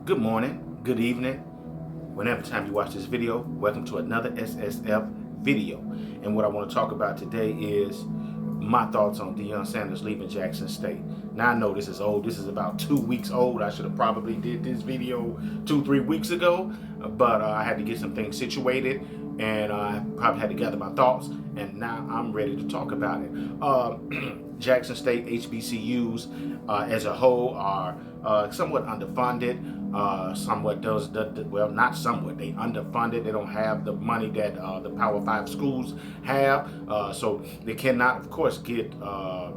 Good morning, good evening, whenever time you watch this video. Welcome to another SSF video. And what I want to talk about today is my thoughts on Deion Sanders leaving Jackson State. Now I know this is old. This is about 2 weeks old. I should have probably did this video 2-3 weeks ago, but I had to get some things situated, and I probably had to gather my thoughts, and now I'm ready to talk about it. Jackson State HBCUs as a whole are somewhat underfunded. Somewhat does well, not somewhat. They underfunded. They don't have the money that the Power 5 schools have, so they cannot, of course, get the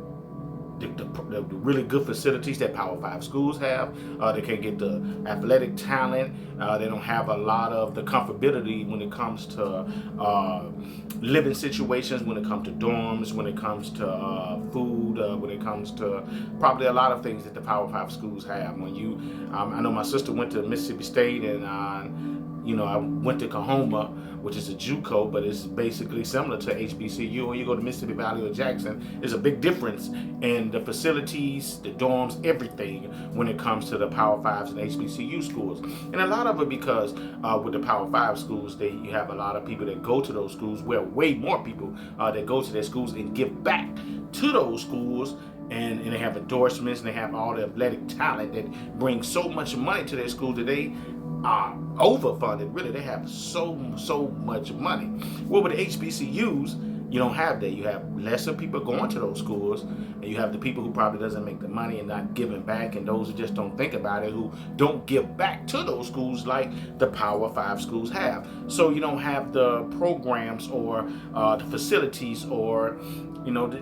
really good facilities that Power 5 schools have. They can't get the athletic talent. They don't have a lot of the comfortability when it comes to living situations, when it comes to dorms, when it comes to food, when it comes to probably a lot of things that the Power 5 schools have. When you, I know my sister went to Mississippi State, and I went to Kahoma, which is a JUCO, but it's basically similar to HBCU. Or you go to Mississippi Valley or Jackson, there's a big difference in the facilities, the dorms, everything when it comes to the Power 5s and HBCU schools. And a lot of it because with the Power 5 schools, you have a lot of people that go to those schools, well, way more people that go to their schools and give back to those schools. And they have endorsements, and they have all the athletic talent that brings so much money to their schools that they are overfunded. Really, they have so much money. Well, with the HBCUs, you don't have that. You have lesser people going to those schools, and you have the people who probably doesn't make the money and not giving back, and those who just don't think about it, who don't give back to those schools like the Power 5 schools have. So you don't have the programs or the facilities or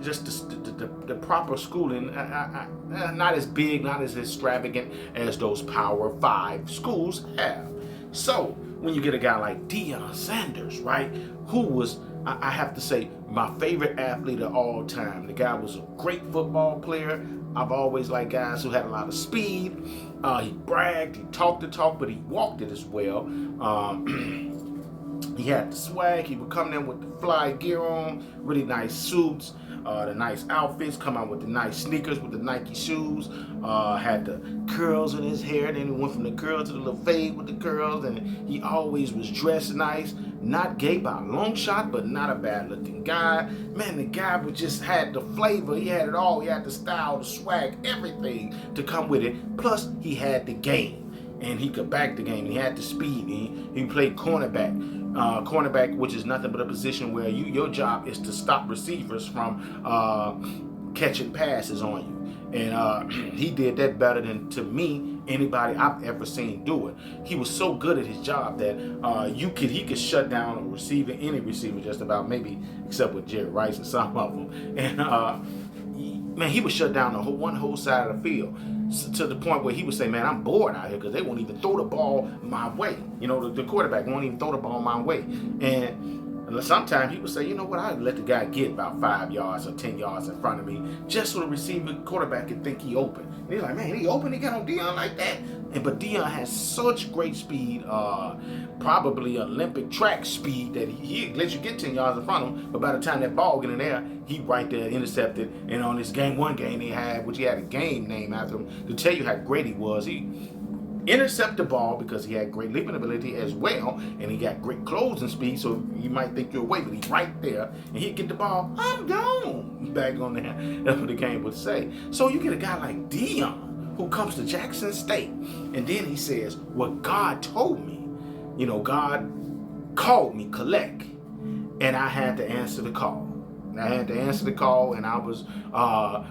just the proper schooling, not as big, not as extravagant as those Power 5 schools have. So when you get a guy like Deion Sanders, right, who was, I have to say, my favorite athlete of all time. The guy was a great football player. I've always liked guys who had a lot of speed. He bragged, he talked the talk, but he walked it as well. He had the swag. He would come in with the fly gear on, really nice suits, the nice outfits, come out with the nice sneakers with the Nike shoes, had the curls in his hair, then he went from the curls to the little fade with the curls, and he always was dressed nice. Not gay by a long shot, but not a bad looking guy. Man, the guy would just had the flavor. He had it all. He had the style, the swag, everything to come with it. Plus, he had the game, and he could back the game. He had the speed. He played cornerback. Cornerback, which is nothing but a position where your job is to stop receivers from catching passes on you. And he did that better than, to me, anybody I've ever seen do it. He was so good at his job that he could shut down a receiver, any receiver just about, maybe except with Jerry Rice and some of them. And man, he would shut down one whole side of the field, to the point where he would say, man, I'm bored out here because they won't even throw the ball my way. The quarterback won't even throw the ball my way. And sometimes he would say, you know what, I'd let the guy get about 5 yards or 10 yards in front of me just so the receiver quarterback can think he open. And he's like, man, he open, he got on Deion like that. But Deion has such great speed, probably Olympic track speed, that he lets you get 10 yards in front of him, but by the time that ball get in there, he right there intercepted. And on this one game they had, which he had a game name after him to tell you how great he was, he intercept the ball because he had great leaping ability as well, and he got great closing speed, so you might think you're away, but he's right there, and he'd get the ball, I'm gone, back on there. That's what the game would say. So you get a guy like Deion who comes to Jackson State, and then he says, what God told me, God called me collect, and I had to answer the call. I had to answer the call, and I was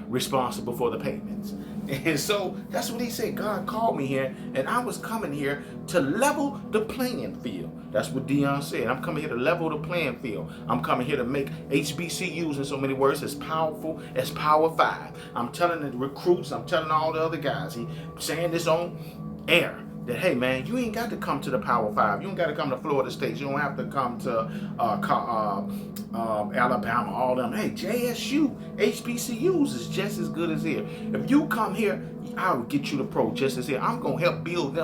responsible for the payments. And so that's what he said. God called me here, and I was coming here to level the playing field. That's what Deion said. I'm coming here to level the playing field. I'm coming here to make HBCUs, in so many words, as powerful as Power 5. I'm telling the recruits, I'm telling all the other guys, he's saying this on air, that, hey, man, you ain't got to come to the Power 5. You ain't got to come to Florida State. You don't have to come to Alabama, all them. Hey, JSU, HBCUs is just as good as here. If you come here, I will get you the pro just as here. I'm going to help build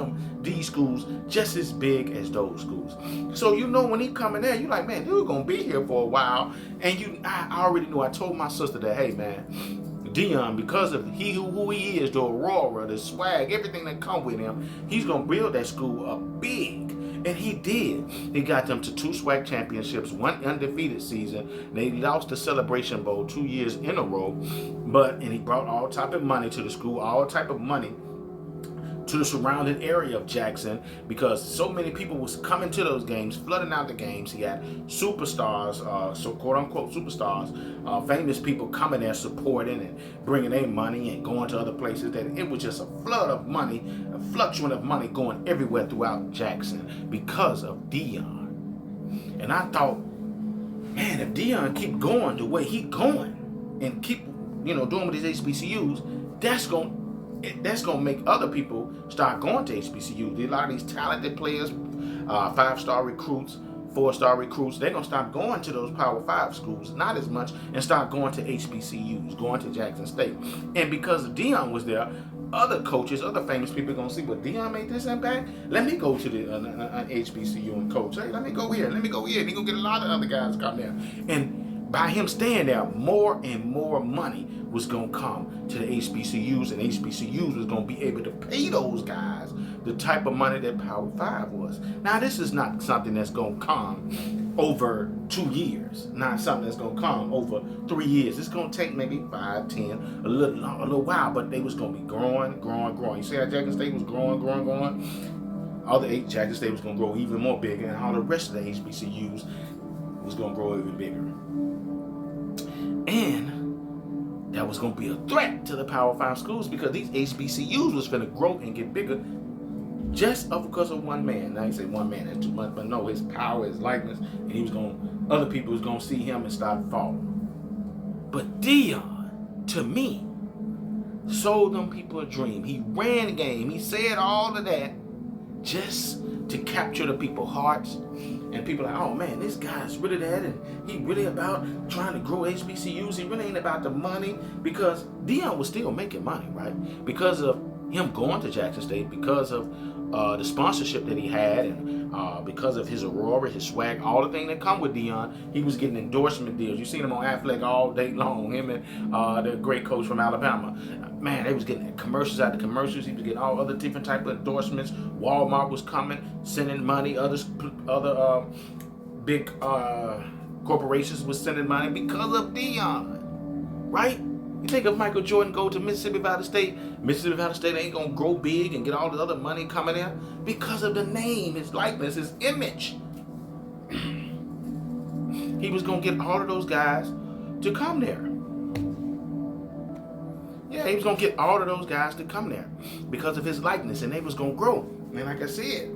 these schools just as big as those schools. So, when he coming there, you're like, man, dude going to be here for a while. And I already knew. I told my sister that, hey, man, Deion, because of who he is, the aurora, the swag, everything that come with him, he's gonna build that school up big. And he did. He got them to 2 SWAC championships, 1 undefeated season. They lost the Celebration Bowl 2 years in a row. And he brought all type of money to the school, all type of money to the surrounding area of Jackson, because so many people was coming to those games, flooding out the games. He had superstars, so quote unquote superstars, famous people coming there supporting and bringing their money and going to other places. That it was just a flood of money, a fluctuation of money going everywhere throughout Jackson because of Deion. And I thought, man, if Deion keep going the way he going and keep doing with these HBCUs, that's gonna make other people start going to HBCU. A lot of these talented players, 5-star recruits, 4-star recruits, they're gonna stop going to those Power 5 schools, not as much, and start going to HBCUs, going to Jackson State. And because Deion was there, other coaches, other famous people are gonna see, well, Deion made this impact. Let me go to the HBCU and coach. Hey, let me go here. He gonna get a lot of other guys come there. And by him staying there, more and more money was going to come to the HBCUs, and HBCUs was going to be able to pay those guys the type of money that Power 5 was. Now, this is not something that's going to come over 2 years, not something that's going to come over 3 years. It's going to take maybe 5, 10, a little while, but they was going to be growing. You see how Jackson State was growing. Jackson State was going to grow even more bigger, and all the rest of the HBCUs was going to grow even bigger. And that was going to be a threat to the Power 5 schools, because these HBCUs was going to grow and get bigger just because of one man. Now you say one man, that's too much, but no, his power, his likeness, and other people was going to see him and start falling. But Deion, to me, sold them people a dream. He ran the game. He said all of that just to capture the people's hearts. And people are like, oh man, this guy's really that, and he really about trying to grow HBCUs. He really ain't about the money, because Deion was still making money, right? Because of him going to Jackson State, because of the sponsorship that he had, and because of his aurora, his swag, all the things that come with Deion, he was getting endorsement deals. You seen him on Affleck all day long, him and the great coach from Alabama. Man, they was getting commercials after commercials. He was getting all other different type of endorsements. Walmart was coming, sending money. Other big corporations was sending money because of Deion, right? You think if Michael Jordan go to Mississippi Valley State ain't gonna grow big and get all the other money coming in because of the name, his likeness, his image. He was gonna get all of those guys to come there. Yeah, he was going to get all of those guys to come there because of his likeness, and they was going to grow. And like I said,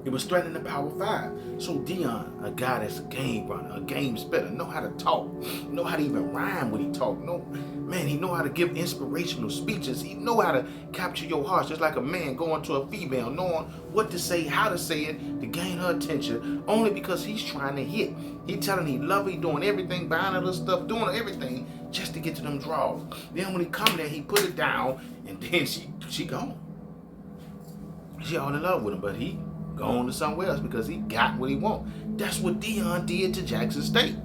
it was threatening the Power 5. So Deion, a guy that's a game runner, a game spitter, know how to talk, know how to even rhyme when he talk. He know how to give inspirational speeches. He know how to capture your heart, just like a man going to a female, knowing what to say, how to say it, to gain her attention, only because he's trying to hit. He telling he love her, he doing everything, buying her little stuff, doing everything just to get to them draws. Then when he come there, he put it down, and then she gone. She all in love with him, but he gone to somewhere else because he got what he want. That's what Deion did to Jackson State.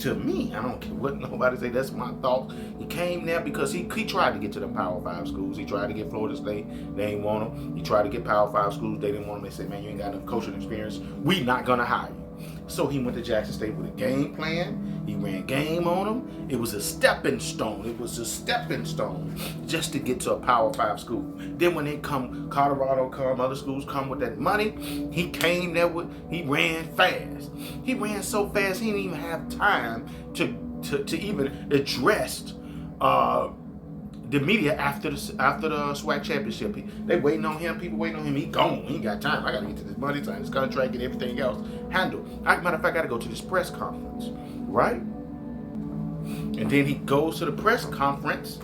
To me, I don't care what nobody say, that's my thought. He came there because he tried to get to the Power 5 schools. He tried to get Florida State, they ain't want him. He tried to get Power 5 schools, they didn't want him. They said, man, you ain't got enough coaching experience, we not gonna hire you. So he went to Jackson State with a game plan. He ran game on them. It was a stepping stone. Just to get to a Power 5 school. Then when they come, Colorado come, other schools come with that money, he came there he ran fast. He ran so fast he didn't even have time to even address the media after the SWAC championship. They waiting on him. People waiting on him. He gone. He ain't got time. I got to get to this money, sign this contract, get everything else handled. Matter of fact, I got to go to this press conference, right? And then he goes to the press conference.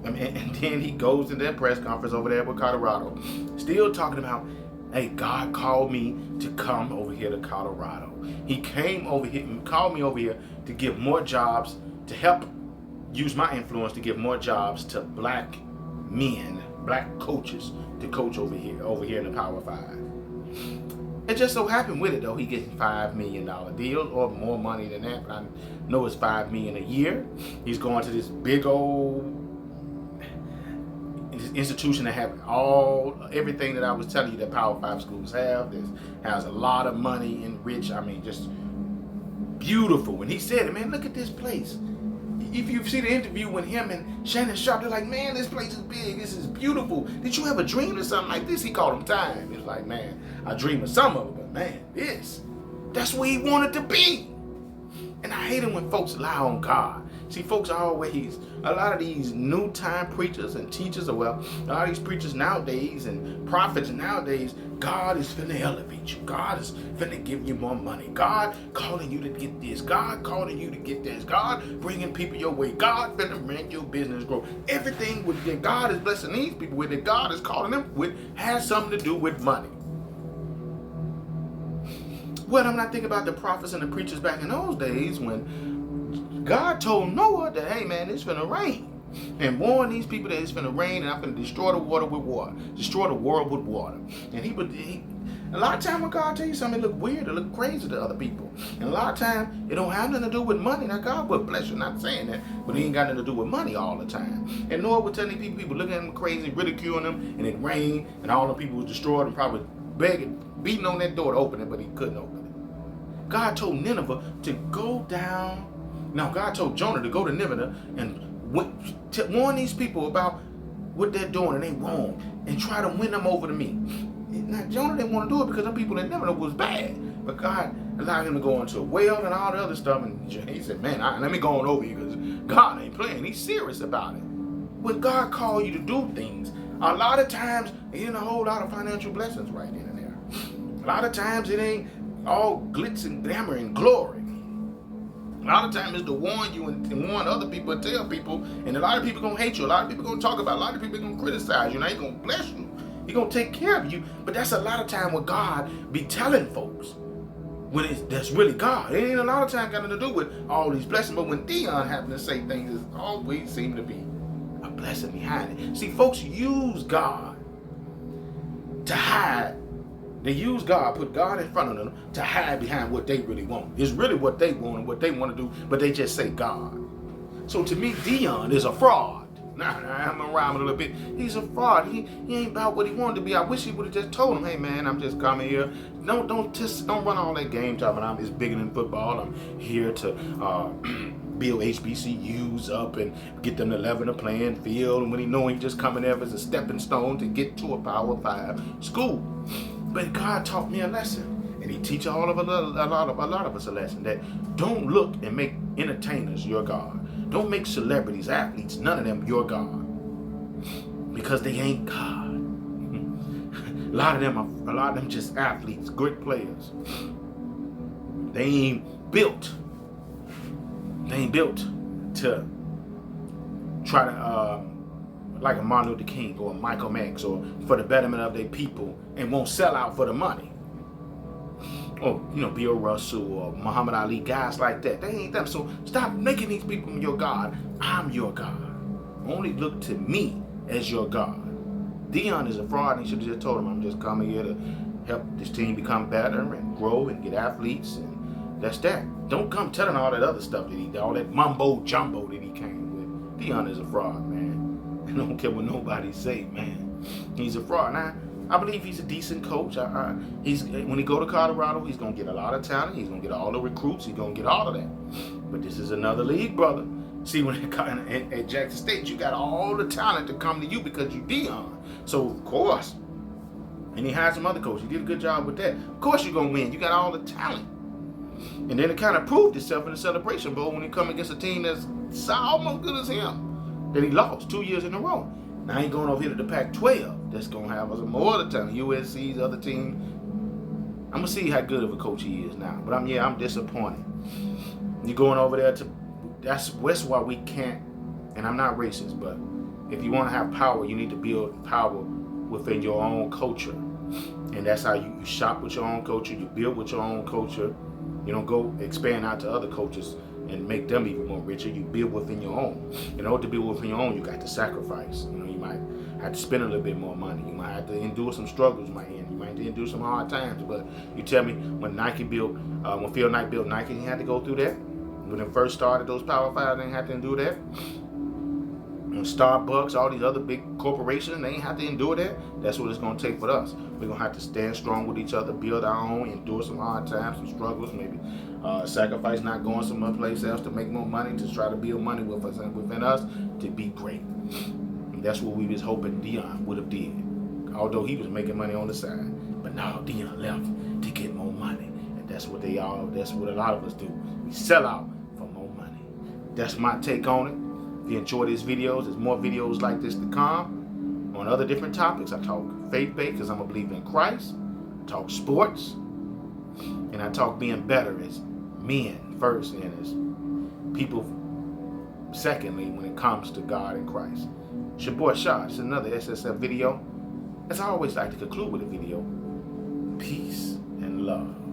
And then he goes to that press conference over there with Colorado, still talking about, hey, God called me to come over here to Colorado. He came over here and called me over here to give more jobs, to help use my influence to give more jobs to black men, black coaches to coach over here in the Power 5. It just so happened with it though, he getting $5 million deals or more money than that, but I know it's $5 million a year. He's going to this big old institution that have everything that I was telling you that Power 5 schools have. This has a lot of money and rich. I mean, just beautiful. When he said it, man, look at this place. If you see the interview with him and Shannon Sharp, they're like, man, this place is big. This is beautiful. Did you ever dream of something like this? He called him time. It's like, man, I dream of some of it, but man, that's where he wanted to be. And I hate it when folks lie on God. See, folks are always, a lot of these new time preachers and teachers, a lot of these preachers nowadays and prophets nowadays, God is finna elevate you. God is finna give you more money. God calling you to get this. God calling you to get this. God bringing people your way. God finna make your business grow. Everything that God is blessing these people with, that God is calling them with, has something to do with money. Well, I'm not thinking about the prophets and the preachers back in those days when God told Noah that, hey man, it's finna rain. And warn these people that it's finna rain and I'm finna destroy the water with water. Destroy the world with water. And a lot of time when God tell you something, it look weird, it look crazy to other people. And a lot of time, it don't have nothing to do with money. Now God will bless you, not saying that, but it ain't got nothing to do with money all the time. And Noah would tell these people looking at him crazy, ridiculing them, and it rained, and all the people was destroyed and probably begging, beating on that door to open it, but he couldn't open it. God told Nineveh to go down. Now God told Jonah to go to Nineveh and warn these people about what they're doing and they wrong, and try to win them over to me. Now Jonah didn't want to do it because the people in Nineveh was bad, but God allowed him to go into a well and all the other stuff, and he said, man, let me go on over here because God ain't playing. He's serious about it. When God called you to do things, a lot of times it ain't a whole lot of financial blessings right then and there. A lot of times it ain't all glitz and glamour and glory. A lot of times it's to warn you and warn other people and tell people, and a lot of people gonna hate you, a lot of people gonna talk about, a lot of people gonna criticize you. Now he gonna bless you, he gonna take care of you, but that's a lot of time what God be telling folks when that's really God. It ain't a lot of time got nothing to do with all these blessings, but when Deion happened to say things, it always seemed to be a blessing behind it. See, folks use God to hide. They use God, put God in front of them to hide behind what they really want. It's really what they want and what they want to do, but they just say God. So to me, Deion is a fraud. Now I'm gonna rhyme a little bit. He's a fraud. He ain't about what he wanted to be. I wish he would have just told him, hey man, I'm just coming here. Don't run all that game talking. It's bigger than football. I'm here to build HBCUs up and get them to level the playing field. And when he know he just coming there as a stepping stone to get to a Power 5 school. But God taught me a lesson, and he teach a lot of us a lesson, that don't look and make entertainers your God. Don't make celebrities, athletes, none of them your God, because they ain't God. A lot of them just athletes, great players. They ain't built to try to like a Martin Luther King or a Michael X, or for the betterment of their people, and won't sell out for the money. Or, Bill Russell or Muhammad Ali, guys like that. They ain't them. So stop making these people your God. I'm your God. Only look to me as your God. Deion is a fraud, and he should have just told him, I'm just coming here to help this team become better and grow and get athletes, and that's that. Don't come telling all that other stuff that he did, all that mumbo jumbo that he came with. Deion is a fraud, man. I don't care what nobody say, man. He's a fraud. Now, I believe he's a decent coach. When he go to Colorado, he's going to get a lot of talent. He's going to get all the recruits. He's going to get all of that. But this is another league, brother. See, when at Jackson State, you got all the talent to come to you because you Deion. So, of course, and he hired some other coach. He did a good job with that. Of course you're going to win. You got all the talent. And then it kind of proved itself in the Celebration Bowl when he come against a team that's almost good as him, that he lost 2 years in a row. Now he going over here to the Pac-12. That's going to have us more of the time. USC's other team. I'm going to see how good of a coach he is now. But I'm disappointed. You're going over there that's why we can't, and I'm not racist, but if you want to have power, you need to build power within your own culture. And that's how you shop with your own culture. You build with your own culture. You don't go expand out to other cultures and make them even more richer. You build within your own. In order to build within your own, you got to sacrifice. You might have to spend a little bit more money. You might have to endure some struggles, you might have to endure some hard times. But you tell me, when when Phil Knight built Nike, he had to go through that. When they first started those Power Five, they didn't have to endure that. When Starbucks, all these other big corporations, they ain't have to endure that. That's what it's going to take for us. We're going to have to stand strong with each other, build our own, endure some hard times, some struggles, maybe sacrifice not going some other place else to make more money, to try to build money within us to be great. And that's what we was hoping Deion would have did. Although he was making money on the side. But now Deion left to get more money. And that's what a lot of us do. We sell out for more money. That's my take on it. If you enjoy these videos, there's more videos like this to come on other different topics. I talk faith-based because I'm a believer in Christ. I talk sports. And I talk being better as men first and as people secondly when it comes to God and Christ. It's your boy Shah. It's another SSF video. As I always like to conclude with a video, peace and love.